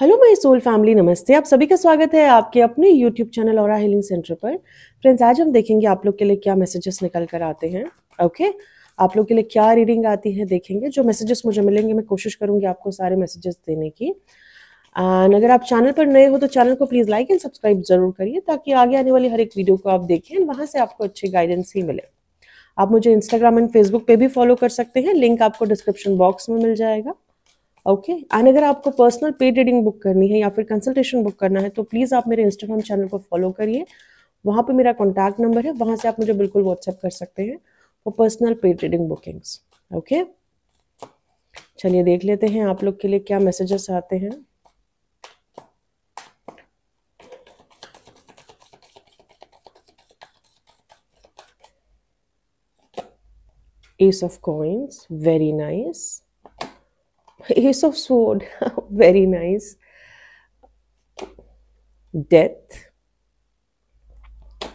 Hello my soul family, नमस्ते। आप सभी का स्वागत है आपके अपने यूट्यूब चैनल और हीलिंग सेंटर पर। फ्रेंड्स, आज हम देखेंगे आप लोग के लिए क्या मैसेजेस निकल कर आते हैं। ओके, आप लोग के लिए क्या रीडिंग आती है देखेंगे। जो मैसेजेस मुझे मिलेंगे मैं कोशिश करूंगी आपको सारे मैसेजेस देने की। एंड अगर आप चैनल पर नए हो तो चैनल को प्लीज़ लाइक एंड सब्सक्राइब जरूर करिए ताकि आगे आने वाली हर एक वीडियो को आप देखें और वहाँ से आपको अच्छी गाइडेंस ही मिले। आप मुझे इंस्टाग्राम एंड फेसबुक पे भी फॉलो कर सकते हैं, लिंक आपको डिस्क्रिप्शन बॉक्स में मिल जाएगा। ओके, एंड अगर आपको पर्सनल पेड रीडिंग बुक करनी है या फिर कंसल्टेशन बुक करना है तो प्लीज़ आप मेरे इंस्टाग्राम चैनल को फॉलो करिए। वहाँ पे मेरा कॉन्टैक्ट नंबर है, वहाँ से आप मुझे बिल्कुल व्हाट्सएप कर सकते हैं for personal paid reading bookings. Okay, चलिए देख लेते हैं आप लोग के लिए क्या मैसेजेस आते हैं। S of coins, very nice. S of sword, very nice. Death,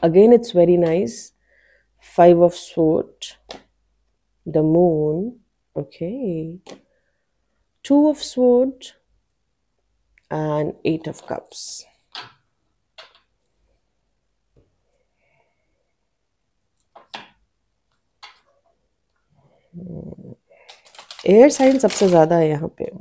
again it's very nice. Five of swords, the moon, okay, two of swords and eight of cups. Air sign सबसे ज्यादा है यहाँ पे।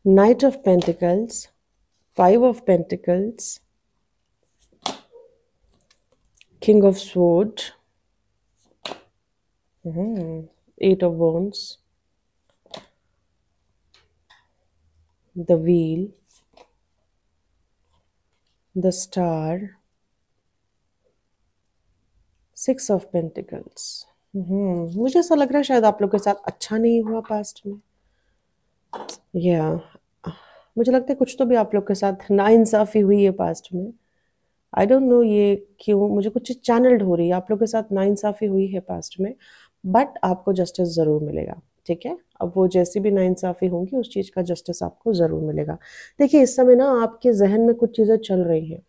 Knight of Pentacles, Five of Pentacles, King of Swords, Eight of Wands, the Wheel, the Star, Six of Pentacles. मुझे ऐसा लग रहा है शायद आप लोग के साथ अच्छा नहीं हुआ पास्ट में। या मुझे लगता है कुछ तो भी आप लोग के साथ नाइंसाफी हुई है पास्ट में। आई डोंट नो ये क्यों, मुझे कुछ चीज़ चैनल्ड हो रही है। आप लोग के साथ नाइंसाफी हुई है पास्ट में, बट आपको जस्टिस ज़रूर मिलेगा। ठीक है, अब वो जैसी भी नाइंसाफी होंगी उस चीज़ का जस्टिस आपको ज़रूर मिलेगा। देखिए, इस समय ना आपके जहन में कुछ चीज़ें चल रही हैं,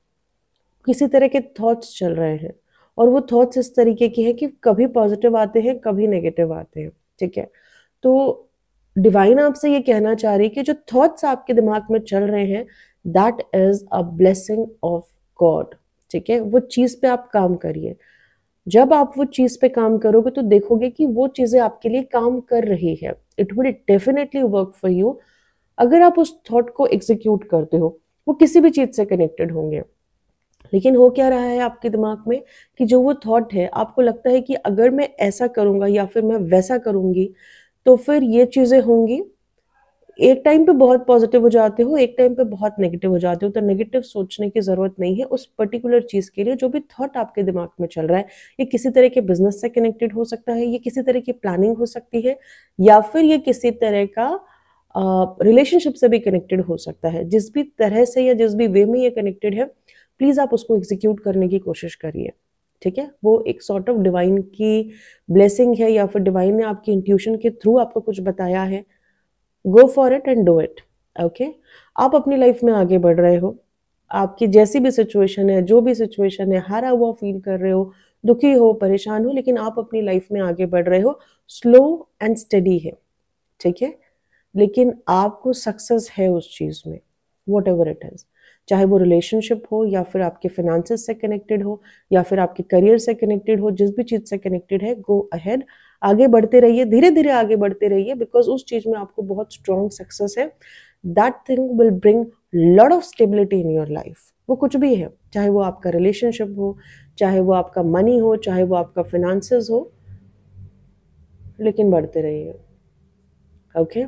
किसी तरह के थॉट्स चल रहे हैं, और वो थॉट्स इस तरीके की है कि कभी पॉजिटिव आते हैं कभी नेगेटिव आते हैं। ठीक है, तो डिवाइन आपसे ये कहना चाह रही है कि जो थॉट्स आपके दिमाग में चल रहे हैं that is a blessing of God. ठीक है, वो चीज पे आप काम करिए। जब आप वो चीज पे काम करोगे तो देखोगे कि वो चीजें आपके लिए काम कर रही है। It will definitely work for you अगर आप उस थॉट को एग्जीक्यूट करते हो। वो किसी भी चीज से कनेक्टेड होंगे, लेकिन हो क्या रहा है आपके दिमाग में कि जो वो थॉट है आपको लगता है कि अगर मैं ऐसा करूंगा या फिर मैं वैसा करूंगी तो फिर ये चीजें होंगी। एक टाइम पे बहुत पॉजिटिव हो जाते हो, एक टाइम पे बहुत नेगेटिव हो जाते हो। तो नेगेटिव सोचने की जरूरत नहीं है उस पर्टिकुलर चीज के लिए। जो भी थॉट आपके दिमाग में चल रहा है, ये किसी तरह के बिजनेस से कनेक्टेड हो सकता है, ये किसी तरह की प्लानिंग हो सकती है, या फिर ये किसी तरह का रिलेशनशिप से भी कनेक्टेड हो सकता है। जिस भी तरह से या जिस भी वे में ये कनेक्टेड है, प्लीज आप उसको एग्जीक्यूट करने की कोशिश करिए। ठीक है, वो एक सॉर्ट ऑफ डिवाइन की ब्लेसिंग है, या फिर डिवाइन ने आपकी इंट्यूशन के थ्रू आपको कुछ बताया है। Go for it and do it. Okay, आप अपनी लाइफ में आगे बढ़ रहे हो। आपकी जैसी भी सिचुएशन है, जो भी सिचुएशन है, हारा हुआ फील कर रहे हो, दुखी हो, परेशान हो, लेकिन आप अपनी लाइफ में आगे बढ़ रहे हो। स्लो एंड स्टडी है। ठीक है, लेकिन आपको सक्सेस है उस चीज में, वॉट एवर इट इज। चाहे वो रिलेशनशिप हो, या फिर आपके फाइनेंसेस से कनेक्टेड हो, या फिर आपके करियर से कनेक्टेड हो, जिस भी चीज से कनेक्टेड है, गो अहेड। आगे बढ़ते रहिए, धीरे धीरे आगे बढ़ते रहिए, बिकॉज उस चीज में आपको बहुत स्ट्रॉन्ग सक्सेस है। That thing will bring lot of stability in your life. वो कुछ भी है, चाहे वो आपका रिलेशनशिप हो, चाहे वो आपका मनी हो, चाहे वो आपका फाइनेंसेस हो, लेकिन बढ़ते रहिए। ओके,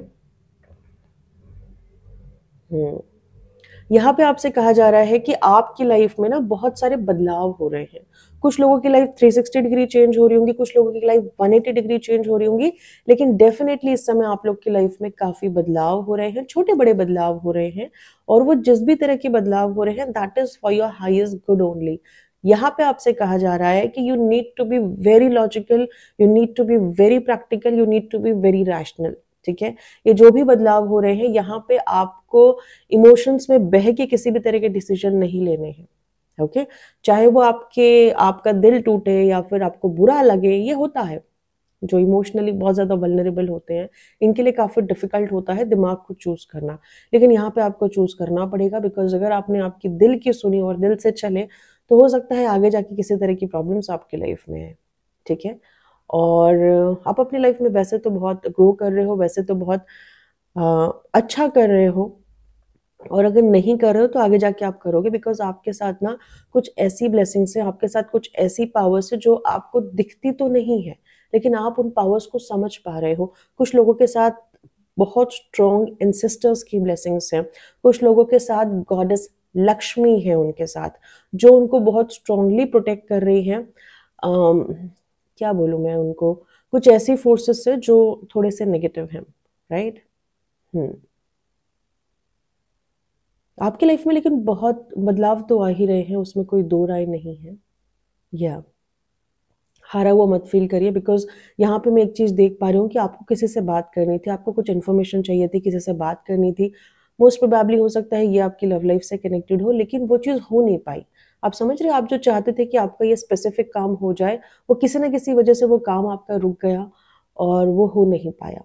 यहाँ पे आपसे कहा जा रहा है कि आपकी लाइफ में ना बहुत सारे बदलाव हो रहे हैं। कुछ लोगों की लाइफ 360 डिग्री चेंज हो रही होंगी, कुछ लोगों की लाइफ 180 डिग्री चेंज हो रही होंगी, लेकिन डेफिनेटली इस समय आप लोग की लाइफ में काफी बदलाव हो रहे हैं, छोटे बड़े बदलाव हो रहे हैं, और वो जिस भी तरह के बदलाव हो रहे हैं that is for your highest good only. यहाँ पे आपसे कहा जा रहा है कि you need to be very logical, you need to be very practical, you need to be very rational. ठीक है, ये जो भी बदलाव हो रहे हैं यहाँ पे आपको इमोशंस में बह के किसी भी तरह के डिसीजन नहीं लेने हैं। ओके, चाहे वो आपका दिल टूटे या फिर आपको बुरा लगे, ये होता है। जो इमोशनली बहुत ज्यादा वल्नरेबल होते हैं इनके लिए काफी डिफिकल्ट होता है दिमाग को चूज करना, लेकिन यहाँ पे आपको चूज करना पड़ेगा, बिकॉज अगर आपने आपकी दिल की सुनी और दिल से चले तो हो सकता है आगे जाके किसी तरह की प्रॉब्लम्स आपकी लाइफ में है। ठीक है, और आप अपनी लाइफ में वैसे तो बहुत ग्रो कर रहे हो, वैसे तो बहुत अच्छा कर रहे हो, और अगर नहीं कर रहे हो तो आगे जाके आप करोगे, बिकॉज आपके साथ ना कुछ ऐसी ब्लेसिंग्स है, आपके साथ कुछ ऐसी पावर्स है जो आपको दिखती तो नहीं है, लेकिन आप उन पावर्स को समझ पा रहे हो। कुछ लोगों के साथ बहुत स्ट्रॉन्ग एंसेस्टर्स की ब्लेसिंग्स हैं, कुछ लोगों के साथ गॉडेस लक्ष्मी है उनके साथ, जो उनको बहुत स्ट्रांगली प्रोटेक्ट कर रही है। क्या बोलूँ मैं उनको, कुछ ऐसी फोर्सेस है जो थोड़े से नेगेटिव हैं, राइट। आपकी लाइफ में लेकिन बहुत बदलाव तो आ ही रहे हैं, उसमें कोई दो राय नहीं है। या हारा हुआ मत फील करिए, बिकॉज यहाँ पे मैं एक चीज देख पा रही हूँ कि आपको किसी से बात करनी थी, आपको कुछ इन्फॉर्मेशन चाहिए थी, किसी से बात करनी थी। मोस्ट प्रोबेबली हो सकता है ये आपकी लव लाइफ से कनेक्टेड हो, लेकिन वो चीज हो नहीं पाई। आप समझ रहे हो, आप जो चाहते थे कि आपका ये स्पेसिफिक काम हो जाए, वो किसी ना किसी वजह से वो काम आपका रुक गया और वो हो नहीं पाया।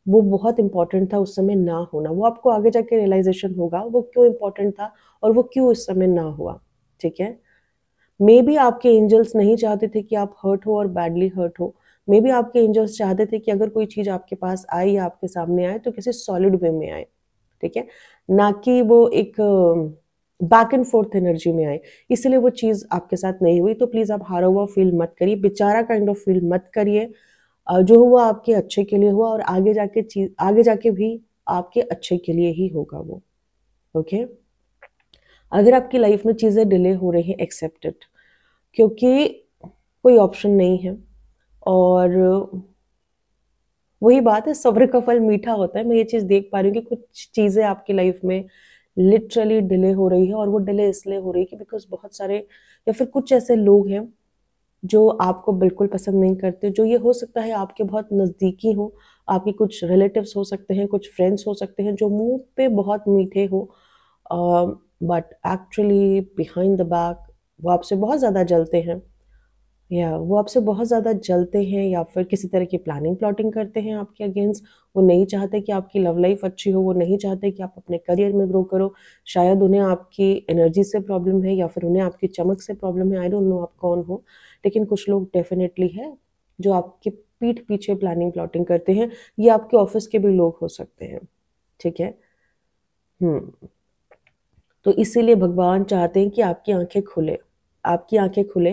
वो बहुत इंपॉर्टेंट था उस समय ना होना, वो आपको आगे जाके रियलाइजेशन होगा वो क्यों इंपॉर्टेंट था और वो क्यों इस समय ना हुआ। ठीक है, मे बी आपके एंजल्स नहीं चाहते थे कि आप हर्ट हो और बैडली हर्ट हो। मे बी आपके एंजल्स चाहते थे कि अगर कोई चीज आपके पास आए या आपके सामने आए तो किसी सॉलिड वे में आए। ठीक है, ना कि वो एक बैक एंड फोर्थ एनर्जी में आए, इसलिए वो चीज आपके साथ नहीं हुई। तो प्लीज आप हारा हुआ फील मत करिए, बेचारा काइंड ऑफ फील मत करिए। जो हुआ आपके अच्छे के लिए हुआ, और आगे जाके भी आपके अच्छे के लिए ही होगा वो। ओके, अगर आपकी लाइफ में चीजें डिले हो रही हैं, एक्सेप्ट इट, क्योंकि कोई ऑप्शन नहीं है। और वही बात है, सब्र का फल मीठा होता है। मैं ये चीज देख पा रही हूँ कि कुछ चीजें आपकी लाइफ में लिटरली डिले हो रही है, और वो डिले इसलिए हो रही है कि बिकॉज बहुत सारे या फिर कुछ ऐसे लोग हैं जो आपको बिल्कुल पसंद नहीं करते, जो ये हो सकता है आपके बहुत नज़दीकी हो, आपके कुछ रिलेटिव्स हो सकते हैं, कुछ फ्रेंड्स हो सकते हैं, जो मुंह पे बहुत मीठे हो, but actually behind the back वो आपसे बहुत ज़्यादा जलते हैं, या वो आपसे बहुत ज़्यादा जलते हैं, या फिर किसी तरह की प्लानिंग प्लॉटिंग करते हैं आपके अगेंस्ट। वो नहीं चाहते कि आपकी लव लाइफ अच्छी हो, वो नहीं चाहते कि आप अपने करियर में ग्रो करो। शायद उन्हें आपकी एनर्जी से प्रॉब्लम है, या फिर उन्हें आपकी चमक से प्रॉब्लम है, आई डोंट नो आप कौन हो, लेकिन कुछ लोग डेफिनेटली है जो आपकी पीठ पीछे प्लानिंग प्लॉटिंग करते हैं। ये आपके ऑफिस के भी लोग हो सकते हैं। ठीक है, तो इसीलिए भगवान चाहते हैं कि आपकी आंखें खुले, आपकी आंखें खुले,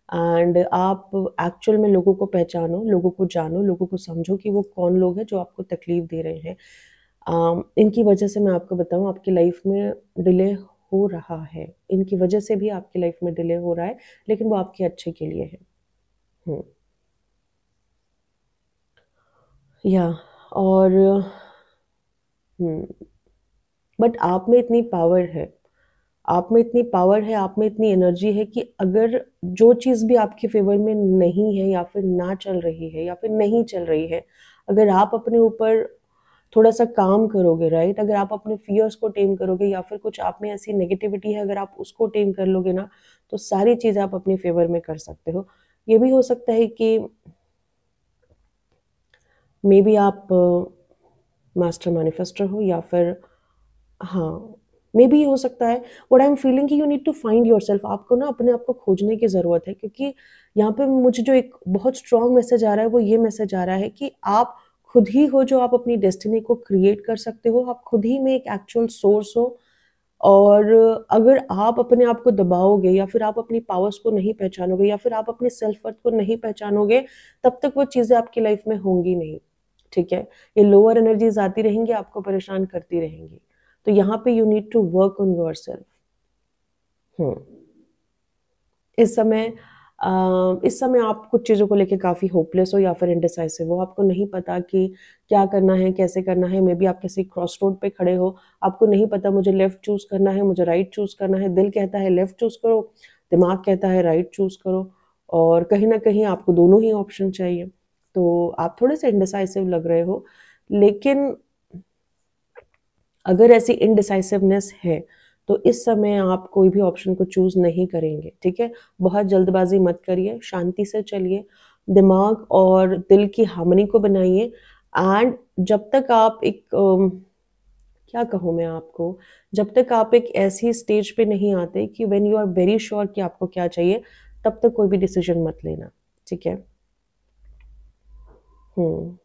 एंड आप एक्चुअल में लोगों को पहचानो, लोगों को जानो, लोगों को समझो कि वो कौन लोग हैं जो आपको तकलीफ दे रहे हैं। इनकी वजह से मैं आपको बताऊं, आपकी लाइफ में डिले हो रहा है, इनकी वजह से भी आपकी लाइफ में डिले हो रहा है, लेकिन वो आपके अच्छे के लिए है। हम्म, या और बट आप में इतनी पावर है, आप में इतनी पावर है, आप में इतनी एनर्जी है कि अगर जो चीज़ भी आपके फेवर में नहीं है, या फिर ना चल रही है, या फिर नहीं चल रही है, अगर आप अपने ऊपर थोड़ा सा काम करोगे, राइट, अगर आप अपने फियर्स को टेम करोगे, या फिर कुछ आप में ऐसी नेगेटिविटी है अगर आप उसको टेम कर लोगे ना, तो सारी चीज़ें आप अपने फेवर में कर सकते हो। ये भी हो सकता है कि मे बी आप मास्टर मैनिफेस्टर हो, या फिर हाँ, मे बी ये हो सकता है। व्हाट आई एम फीलिंग कि you need to find yourself, आपको ना अपने आप को खोजने की ज़रूरत है, क्योंकि यहाँ पे मुझे जो एक बहुत स्ट्रॉन्ग मैसेज आ रहा है वो ये मैसेज आ रहा है कि आप खुद ही हो जो आप अपनी डेस्टिनी को क्रिएट कर सकते हो, आप खुद ही में एक एक्चुअल सोर्स हो। और अगर आप अपने आप को दबाओगे, या फिर आप अपनी पावर्स को नहीं पहचानोगे, या फिर आप अपने सेल्फ वर्थ को नहीं पहचानोगे, तब तक वो चीज़ें आपकी लाइफ में होंगी नहीं। ठीक है, ये लोअर एनर्जीज आती रहेंगी, आपको परेशान करती रहेंगी। तो यहाँ पे you need to work on yourself. इस समय इस समय आप कुछ चीज़ों को लेके काफ़ी होपलेस हो या फिर इंडिसाइसिव हो, आपको नहीं पता कि क्या करना है, कैसे करना है। मे बी आप किसी क्रॉस रोड पे खड़े हो, आपको नहीं पता मुझे लेफ़्ट चूज़ करना है, मुझे राइट चूज़ करना है। दिल कहता है लेफ़्ट चूज़ करो, दिमाग कहता है राइट चूज़ करो, और कहीं न कहीं आपको दोनों ही ऑप्शन चाहिए। तो आप थोड़े से इंडिसाइसिव लग रहे हो, लेकिन अगर ऐसी इनडिसाइसिवनेस है तो इस समय आप कोई भी ऑप्शन को चूज़ नहीं करेंगे, ठीक है? बहुत जल्दबाजी मत करिए, शांति से चलिए, दिमाग और दिल की हार्मनी को बनाइए। एंड जब तक आप एक क्या कहूँ मैं आपको, जब तक आप एक ऐसी स्टेज पे नहीं आते कि when you are very sure कि आपको क्या चाहिए, तब तक कोई भी डिसीजन मत लेना, ठीक है? हुँ।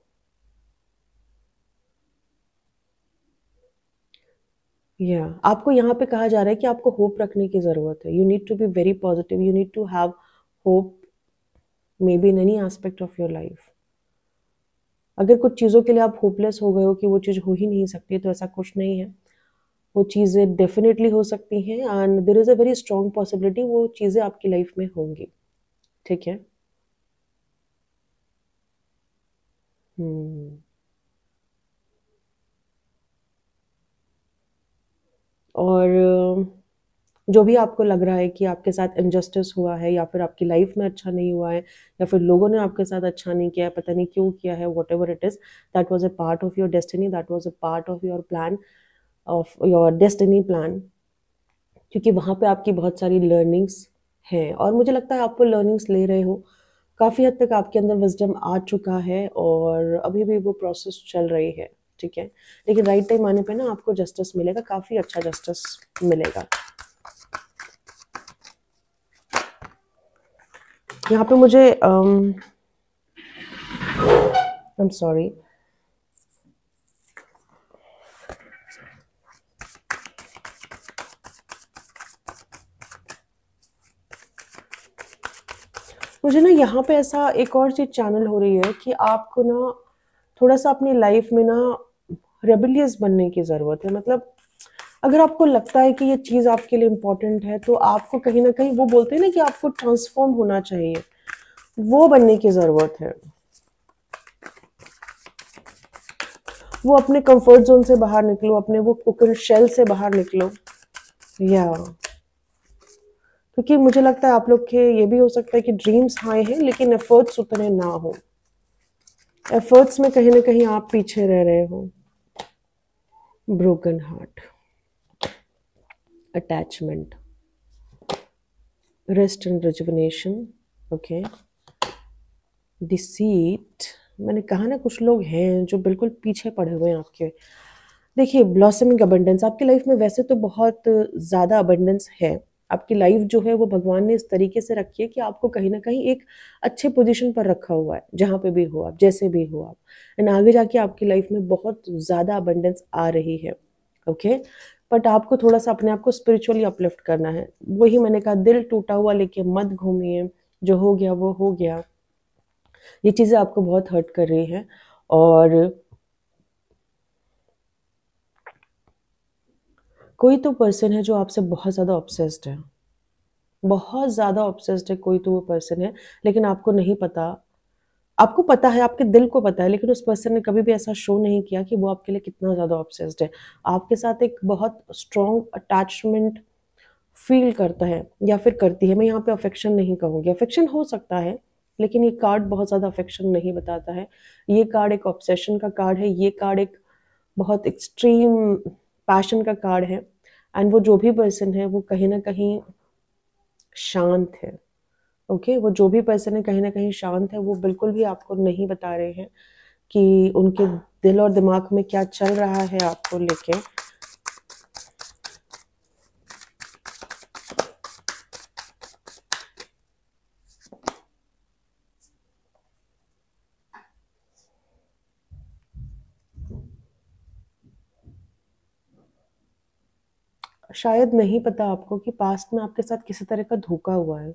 या आपको यहाँ पे कहा जा रहा है कि आपको होप रखने की ज़रूरत है। You need to be very positive, you need to have hope maybe in any aspect of your life. अगर कुछ चीज़ों के लिए आप होपलेस हो गए हो कि वो चीज़ हो ही नहीं सकती, तो ऐसा कुछ नहीं है। वो चीज़ें डेफिनेटली हो सकती हैं, and there is a very strong possibility वो चीज़ें आपकी लाइफ में होंगी, ठीक है? हुँ। और जो भी आपको लग रहा है कि आपके साथ इनजस्टिस हुआ है या फिर आपकी लाइफ में अच्छा नहीं हुआ है या फिर लोगों ने आपके साथ अच्छा नहीं किया है, पता नहीं क्यों किया है, whatever it is, that was a part of your destiny, that was a part of your plan, of your destiny plan, क्योंकि वहाँ पे आपकी बहुत सारी लर्निंग्स हैं और मुझे लगता है आप वो लर्निंग्स ले रहे हो। काफ़ी हद तक आपके अंदर विज़डम आ चुका है और अभी भी वो प्रोसेस चल रही है, ठीक है? लेकिन राइट टाइम आने पे ना आपको जस्टिस मिलेगा, काफ़ी अच्छा जस्टिस मिलेगा। यहाँ पे मुझे आई एम सॉरी, मुझे ना यहाँ पे ऐसा एक और चीज़ चैनल हो रही है कि आपको ना थोड़ा-सा अपनी लाइफ में ना रेबेलियस बनने की ज़रूरत है। मतलब अगर आपको लगता है कि ये चीज़ आपके लिए इम्पोर्टेंट है, तो आपको कहीं न कहीं वो बोलते हैं ना कि आपको ट्रांसफ़ॉर्म होना चाहिए, वो बनने की ज़रूरत है। वो अपने कंफर्ट ज़ोन से बाहर निकलो, अपने वो कोकोन शेल से बाहर निकलो। या क्योंकि मुझे लगता है आप लोग के ये भी हो सकता है कि ड्रीम्स हाई हैं, लेकिन एफर्ट्स उतने ना हो। एफर्ट्स में कहीं न कहीं आप पीछे रह रहे हो। Broken heart, attachment, rest and rejuvenation, okay, deceit. मैंने कहा ना कुछ लोग हैं जो बिल्कुल पीछे पड़े हुए हैं आपके। देखिए, ब्लॉसमिंग अबंडेंस आपकी लाइफ में वैसे तो बहुत ज़्यादा अबंडेंस है। आपकी लाइफ जो है वो भगवान ने इस तरीके से रखी है कि आपको कहीं न कहीं एक अच्छे पोज़ीशन पर रखा हुआ है, जहाँ पे भी हो आप, जैसे भी हो आप। एंड आगे जाके आपकी लाइफ में बहुत ज़्यादा अबंडेंस आ रही है, ओके? बट आपको थोड़ा-सा अपने आप को स्पिरिचुअली अपलिफ्ट करना है। वही मैंने कहा, दिल टूटा हुआ लेके मत घूमिए, जो हो गया वो हो गया। ये चीज़ें आपको बहुत हर्ट कर रही हैं और कोई तो पर्सन है जो आपसे बहुत ज़्यादा ऑब्सेस्ड है। बहुत ज़्यादा ऑब्सेस्ड है कोई तो वो पर्सन है, लेकिन आपको नहीं पता। आपको पता है, आपके दिल को पता है, लेकिन उस पर्सन ने कभी भी ऐसा शो नहीं किया कि वो आपके लिए कितना ज़्यादा ऑब्सेस्ड है। आपके साथ एक बहुत स्ट्रॉन्ग अटैचमेंट फ़ील करता है या फिर करती है। मैं यहाँ पे अफ़ेक्शन नहीं कहूँगी, अफ़ेक्शन हो सकता है, लेकिन ये कार्ड बहुत ज़्यादा अफ़ेक्शन नहीं बताता है। ये कार्ड एक ऑब्सेशन का कार्ड है, ये कार्ड एक बहुत एक्सट्रीम पैशन का कार्ड है। एंड वो जो भी पर्सन है, वो कहीं न कहीं शांत है, ओके? वो जो भी पर्सन है कहीं न कहीं शांत है, वो बिल्कुल भी आपको नहीं बता रहे हैं कि उनके दिल और दिमाग में क्या चल रहा है आपको लेके। शायद नहीं पता आपको कि पास्ट में आपके साथ किसी तरह का धोखा हुआ है।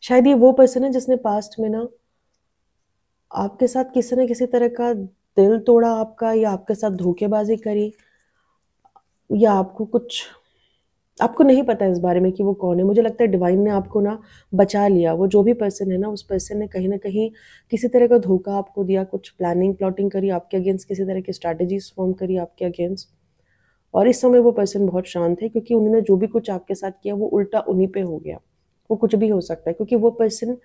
शायद ये वो पर्सन है जिसने पास्ट में ना आपके साथ किसी न किसी तरह का दिल तोड़ा आपका या आपके साथ धोखेबाज़ी करी। या आपको नहीं पता इस बारे में कि वो कौन है। मुझे लगता है डिवाइन ने आपको ना बचा लिया। वो जो भी पर्सन है ना, उस पर्सन ने कहीं न कहीं किसी तरह का धोखा आपको दिया, कुछ प्लानिंग, प्लॉटिंग करी आपके अगेंस्ट, किसी तरह की स्ट्रैटेजीज़ फ़ॉर्म करी आपके अगेंस्ट। और इस समय वो पर्सन बहुत शांत है क्योंकि उन्होंने जो भी कुछ आपके साथ किया वो उल्टा उन्हीं पे हो गया। वो कुछ भी हो सकता है क्योंकि वो पर्सन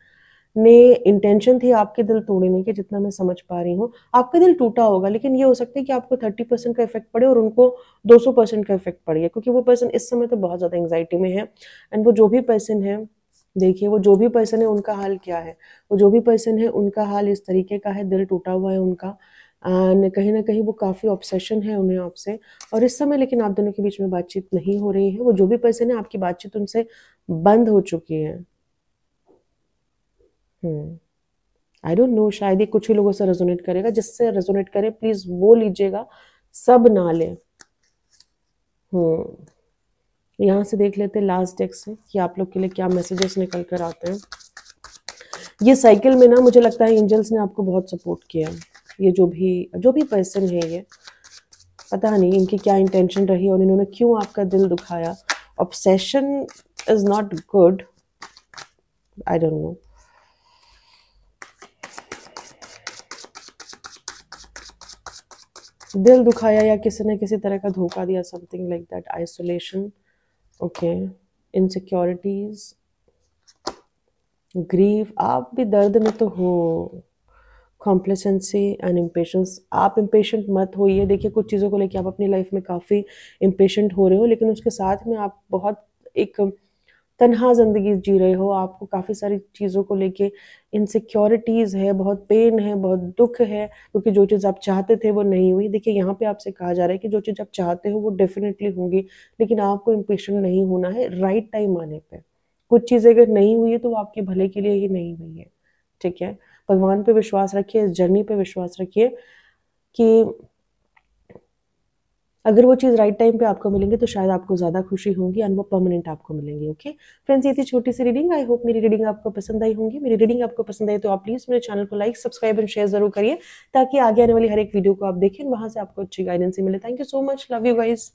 ने इंटेंशन थी आपके दिल तोड़ने की, जितना मैं समझ पा रही हूँ। आपका दिल टूटा होगा, लेकिन ये हो सकता है कि आपको 30% का इफ़ेक्ट पड़े और उनको 200% का इफ़ेक्ट पड़ गया, क्योंकि वो पर्सन इस समय तो बहुत ज़्यादा एंग्ज़ायटी में है। एंड वो जो भी पर्सन है, देखिए वो जो भी पर्सन है उनका हाल क्या है? वो जो भी पर्सन है उनका हाल इस तरीके का है, दिल टूटा हुआ है उनका। एंड कहीं न कहीं वो काफ़ी ऑब्सेशन है उन्हें आपसे, और इस समय लेकिन आप दोनों के बीच में बातचीत नहीं हो रही है। वो जो भी पर्सन है, आपकी बातचीत उनसे बंद हो चुकी है। आई डोंट नो, शायद ये कुछ ही लोगों से रेजोनेट करेगा। जिससे रेजोनेट करे प्लीज वो लीजिएगा, सब ना लें। यहाँ से देख लेते हैं लास्ट डेक से कि आप लोग के लिए क्या मैसेजेस निकल कर आते हैं। ये साइकिल में ना मुझे लगता है एंजल्स ने आपको बहुत सपोर्ट किया। ये जो भी पर्सन है, ये पता नहीं इनकी क्या इंटेंशन रही और इन्होंने क्यों आपका दिल दुखाया। Obsession is not good, I don't know. दिल दुखाया या किसी न किसी तरह का धोखा दिया, something like that. Isolation, okay, insecurities, grief, आप भी दर्द में तो हो। कॉम्प्लेसेंसी एंड इम्पेशेंस, आप इम्पेशेंट मत होइए। देखिए कुछ चीज़ों को लेके आप अपनी लाइफ में काफ़ी इम्पेशेंट हो रहे हो, लेकिन उसके साथ में आप बहुत एक तन्हा ज़िंदगी जी रहे हो। आपको काफ़ी सारी चीज़ों को लेके इनसिक्योरिटीज़ है, बहुत पेन है, बहुत दुख है, क्योंकि जो चीज़ आप चाहते थे वो नहीं हुई। देखिए यहाँ पे आपसे कहा जा रहा है कि जो चीज़ आप चाहते हो वो डेफिनेटली होगी, लेकिन आपको इम्पेशेंट नहीं होना है राइट टाइम आने पे। कुछ चीज़ें अगर नहीं हुई है तो वो आपके भले के लिए ही नहीं हुई है, ठीक है? भगवान पे विश्वास रखिए, इस जर्नी पे विश्वास रखिए कि अगर वो चीज़ राइट टाइम पे आपको मिलेंगी तो शायद आपको ज़्यादा खुशी होगी एंड वो परमानेंट आपको मिलेंगी। ओके फ्रेंड्स, ये थी छोटी सी रीडिंग। आई होप मेरी रीडिंग आपको पसंद आई होंगी। मेरी रीडिंग आपको पसंद आई तो आप प्लीज़ मेरे चैनल को लाइक, सब्सक्राइब एंड शेयर जरूर करिए, ताकि आगे आने वाली हर एक वीडियो को आप देखें, वहाँ से आपको अच्छी गाइडेंस मिले। Thank you so much, love you guys.